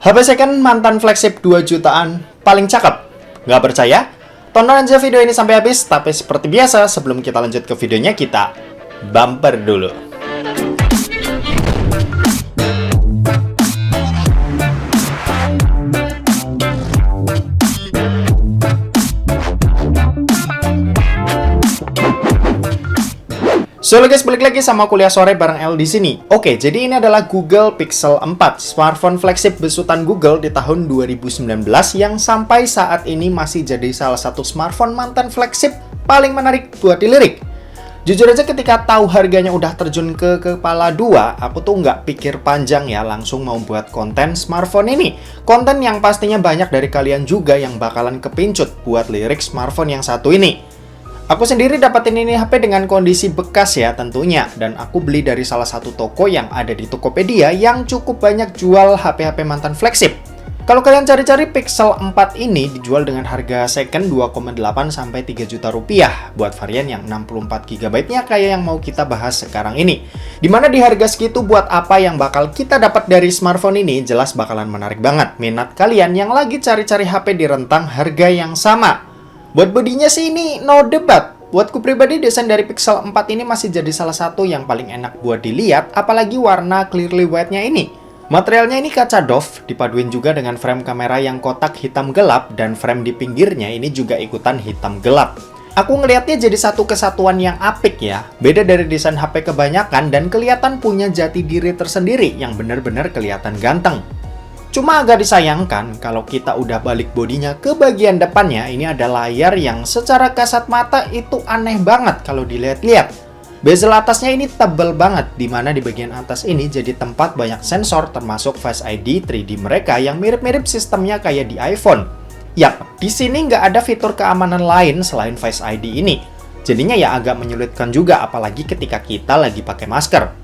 HP second mantan flagship 2 jutaan paling cakep. Nggak percaya? Tonton aja video ini sampai habis, tapi seperti biasa sebelum kita lanjut ke videonya, kita bumper dulu. So guys, balik lagi sama kuliah sore bareng L di sini. Oke, jadi ini adalah Google Pixel 4, smartphone flagship besutan Google di tahun 2019 yang sampai saat ini masih jadi salah satu smartphone mantan flagship paling menarik buat dilirik. Jujur aja ketika tahu harganya udah terjun ke kepala dua, aku tuh nggak pikir panjang ya, langsung mau buat konten smartphone ini. Konten yang pastinya banyak dari kalian juga yang bakalan kepincut buat lirik smartphone yang satu ini. Aku sendiri dapetin ini HP dengan kondisi bekas ya tentunya, dan aku beli dari salah satu toko yang ada di Tokopedia yang cukup banyak jual HP-HP mantan flagship. Kalau kalian cari-cari Pixel 4 ini dijual dengan harga second 2,8 sampai 3 juta rupiah buat varian yang 64 GB-nya kayak yang mau kita bahas sekarang ini. Dimana di harga segitu buat apa yang bakal kita dapat dari smartphone ini jelas bakalan menarik banget minat kalian yang lagi cari-cari HP di rentang harga yang sama. Buat bodinya sih ini no debat. Buatku pribadi desain dari Pixel 4 ini masih jadi salah satu yang paling enak buat dilihat, apalagi warna clearly white-nya ini. Materialnya ini kaca doff, dipaduin juga dengan frame kamera yang kotak hitam gelap, dan frame di pinggirnya ini juga ikutan hitam gelap. Aku ngelihatnya jadi satu kesatuan yang apik ya. Beda dari desain HP kebanyakan dan kelihatan punya jati diri tersendiri yang benar-benar kelihatan ganteng. Cuma agak disayangkan kalau kita udah balik bodinya ke bagian depannya, ini ada layar yang secara kasat mata itu aneh banget kalau dilihat-lihat. Bezel atasnya ini tebal banget, dimana di bagian atas ini jadi tempat banyak sensor termasuk Face ID 3D mereka yang mirip-mirip sistemnya kayak di iPhone. Yap, di sini nggak ada fitur keamanan lain selain Face ID ini. Jadinya ya agak menyulitkan juga apalagi ketika kita lagi pakai masker.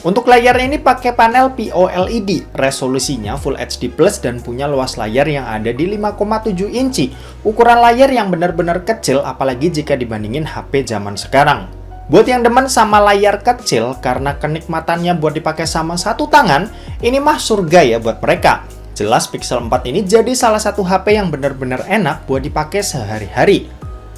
Untuk layarnya ini pakai panel POLED, resolusinya Full HD Plus dan punya luas layar yang ada di 5,7 inci. Ukuran layar yang benar-benar kecil apalagi jika dibandingin HP zaman sekarang. Buat yang demen sama layar kecil karena kenikmatannya buat dipakai sama satu tangan, ini mah surga ya buat mereka. Jelas Pixel 4 ini jadi salah satu HP yang benar-benar enak buat dipakai sehari-hari.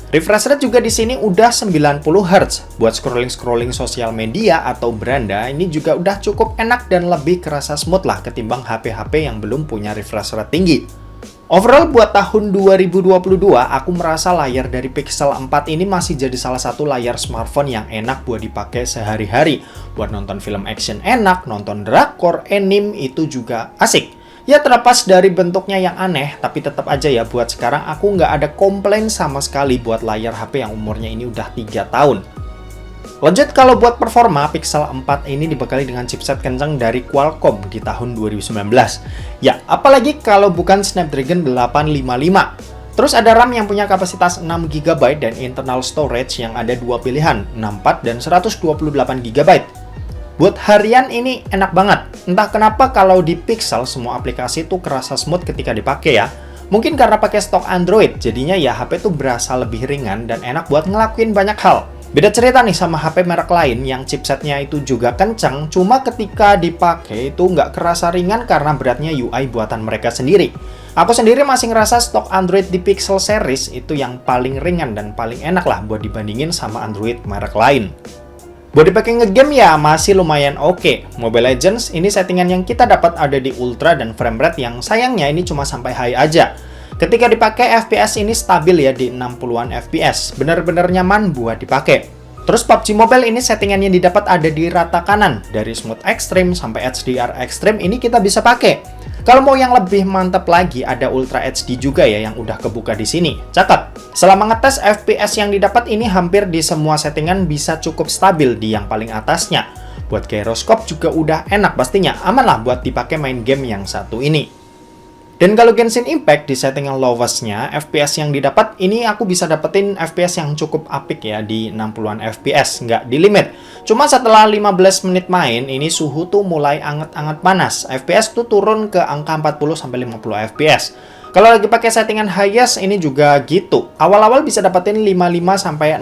Refresh rate juga di sini udah 90 Hz. Buat scrolling-scrolling sosial media atau beranda, ini juga udah cukup enak dan lebih kerasa smooth lah ketimbang HP-HP yang belum punya refresh rate tinggi. Overall buat tahun 2022, aku merasa layar dari Pixel 4 ini masih jadi salah satu layar smartphone yang enak buat dipakai sehari-hari. Buat nonton film action enak, nonton drakor, anime itu juga asik. Ya terlepas dari bentuknya yang aneh, tapi tetap aja ya buat sekarang aku nggak ada komplain sama sekali buat layar HP yang umurnya ini udah 3 tahun. Lanjut kalau buat performa, Pixel 4 ini dibekali dengan chipset kencang dari Qualcomm di tahun 2019. Ya, apalagi kalau bukan Snapdragon 855. Terus ada RAM yang punya kapasitas 6 GB dan internal storage yang ada dua pilihan, 64 dan 128 GB. Buat harian ini enak banget. Entah kenapa kalau di Pixel semua aplikasi tuh kerasa smooth ketika dipakai ya. Mungkin karena pakai stok Android, jadinya ya HP tuh berasa lebih ringan dan enak buat ngelakuin banyak hal. Beda cerita nih sama HP merek lain yang chipsetnya itu juga kenceng, cuma ketika dipakai itu nggak kerasa ringan karena beratnya UI buatan mereka sendiri. Aku sendiri masih ngerasa stok Android di Pixel series itu yang paling ringan dan paling enak lah buat dibandingin sama Android merek lain. Buat dipakai ngegame ya masih lumayan oke. Mobile Legends ini settingan yang kita dapat ada di ultra dan frame rate yang sayangnya ini cuma sampai high aja. Ketika dipakai FPS ini stabil ya di 60-an FPS. Bener-bener nyaman buat dipakai. Terus PUBG Mobile ini settingan yang didapat ada di rata kanan. Dari Smooth Extreme sampai HDR Extreme ini kita bisa pakai. Kalau mau yang lebih mantap lagi, ada Ultra HD juga ya yang udah kebuka di sini. Cakep. Selama ngetes FPS yang didapat ini hampir di semua settingan bisa cukup stabil di yang paling atasnya. Buat gyroscope juga udah enak pastinya. Aman lah buat dipakai main game yang satu ini. Dan kalau Genshin Impact di settingan lowest-nya, FPS yang didapat ini aku bisa dapetin FPS yang cukup apik ya di 60-an FPS, nggak di limit. Cuma setelah 15 menit main, ini suhu tuh mulai anget-anget panas. FPS tuh turun ke angka 40-50 FPS. Kalau lagi pakai settingan highest ini juga gitu. Awal-awal bisa dapetin 55-60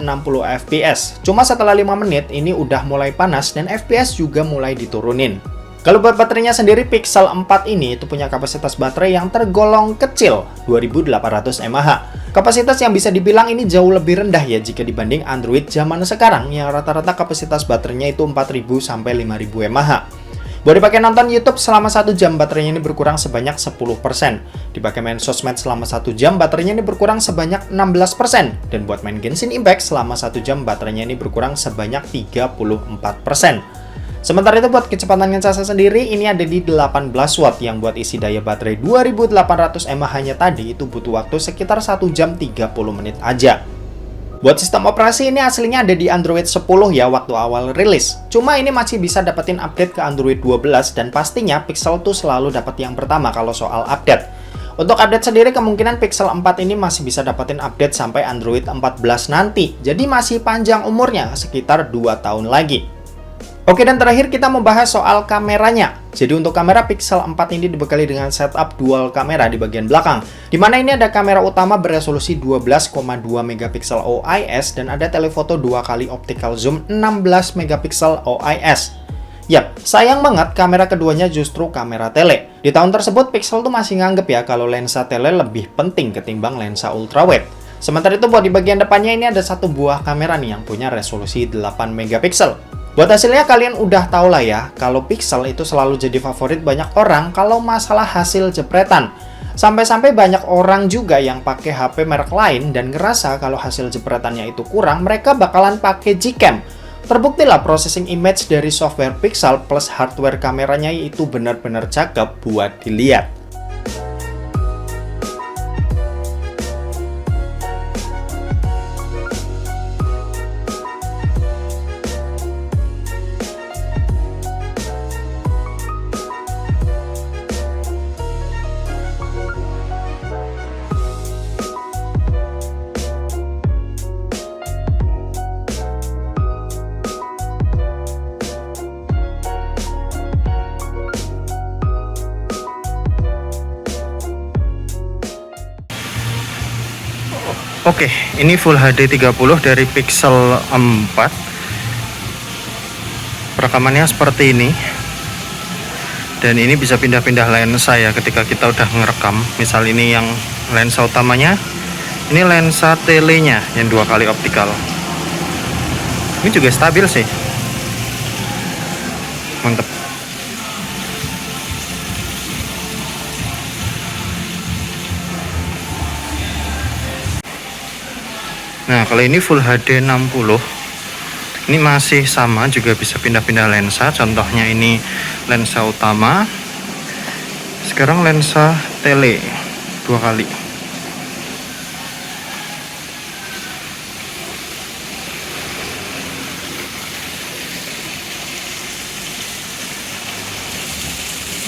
FPS. Cuma setelah 5 menit ini udah mulai panas dan FPS juga mulai diturunin. Kalau buat baterainya sendiri, Pixel 4 ini itu punya kapasitas baterai yang tergolong kecil, 2800 mAh. Kapasitas yang bisa dibilang ini jauh lebih rendah ya jika dibanding Android zaman sekarang yang rata-rata kapasitas baterainya itu 4000 sampai 5000 mAh. Buat dipakai nonton YouTube selama 1 jam, baterainya ini berkurang sebanyak 10%. Dipakai main sosmed selama 1 jam, baterainya ini berkurang sebanyak 16%. Dan buat main Genshin Impact selama 1 jam, baterainya ini berkurang sebanyak 34%. Sementara itu buat kecepatan ngecasnya sendiri, ini ada di 18 watt yang buat isi daya baterai 2800 mAh-nya tadi itu butuh waktu sekitar 1 jam 30 menit aja. Buat sistem operasi ini aslinya ada di Android 10 ya waktu awal rilis. Cuma ini masih bisa dapetin update ke Android 12 dan pastinya Pixel tuh selalu dapat yang pertama kalau soal update. Untuk update sendiri kemungkinan Pixel 4 ini masih bisa dapetin update sampai Android 14 nanti. Jadi masih panjang umurnya, sekitar 2 tahun lagi. Oke, dan terakhir kita mau bahas soal kameranya. Jadi untuk kamera Pixel 4 ini dibekali dengan setup dual kamera di bagian belakang, di mana ini ada kamera utama beresolusi 12,2 megapiksel OIS dan ada telefoto 2 kali optical zoom 16 megapiksel OIS. Yap, sayang banget kamera keduanya justru kamera tele. Di tahun tersebut Pixel tuh masih nganggep ya kalau lensa tele lebih penting ketimbang lensa ultrawide. Sementara itu buat di bagian depannya ini ada satu buah kamera nih yang punya resolusi 8 megapiksel. Buat hasilnya kalian udah tau lah ya, kalau Pixel itu selalu jadi favorit banyak orang kalau masalah hasil jepretan. Sampai-sampai banyak orang juga yang pakai HP merek lain dan ngerasa kalau hasil jepretannya itu kurang, mereka bakalan pakai Gcam. Terbuktilah processing image dari software Pixel plus hardware kameranya itu benar-benar cakep buat dilihat. Oke, ini Full HD 30 dari Pixel 4. Perekamannya seperti ini. Dan ini bisa pindah-pindah lensa ya ketika kita udah ngerekam. Misal ini yang lensa utamanya, ini lensa telenya yang 2 kali optikal. Ini juga stabil sih. Mantap. Nah, kalau ini Full HD 60, ini masih sama, juga bisa pindah-pindah lensa. Contohnya ini lensa utama, sekarang lensa tele 2 kali.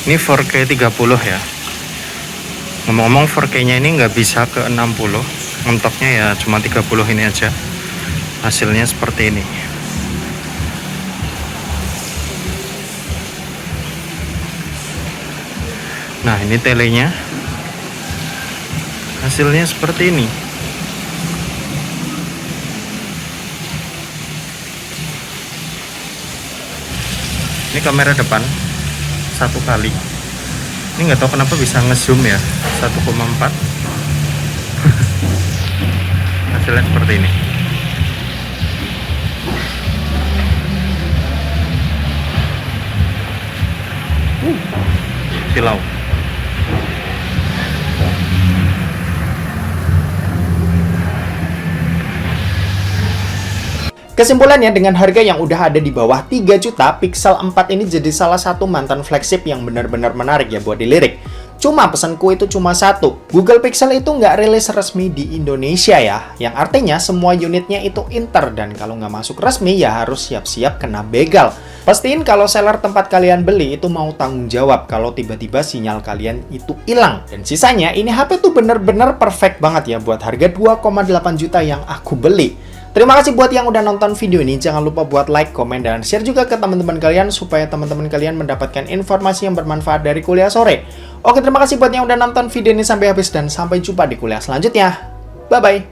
Ini 4K 30 ya. Ngomong-ngomong 4K-nya ini nggak bisa ke 60. Mentoknya ya cuma 30 ini aja. Hasilnya seperti ini. Nah, ini telenya. Hasilnya seperti ini. Ini kamera depan 1 kali. Ini nggak tahu kenapa bisa ngezoom ya 1,4. Hasilnya seperti ini. Silau. Kesimpulannya, dengan harga yang udah ada di bawah 3 juta, Pixel 4 ini jadi salah satu mantan flagship yang benar-benar menarik ya buat dilirik. Cuma pesanku itu cuma satu, Google Pixel itu nggak rilis resmi di Indonesia ya, yang artinya semua unitnya itu inter, dan kalau nggak masuk resmi ya harus siap-siap kena begal. Pastiin kalau seller tempat kalian beli itu mau tanggung jawab kalau tiba-tiba sinyal kalian itu hilang. Dan sisanya, ini HP tuh bener-bener perfect banget ya buat harga 2,8 juta yang aku beli. Terima kasih buat yang udah nonton video ini. Jangan lupa buat like, komen, dan share juga ke teman-teman kalian supaya teman-teman kalian mendapatkan informasi yang bermanfaat dari kuliah sore. Oke, terima kasih buat yang udah nonton video ini sampai habis dan sampai jumpa di kuliah selanjutnya. Bye-bye.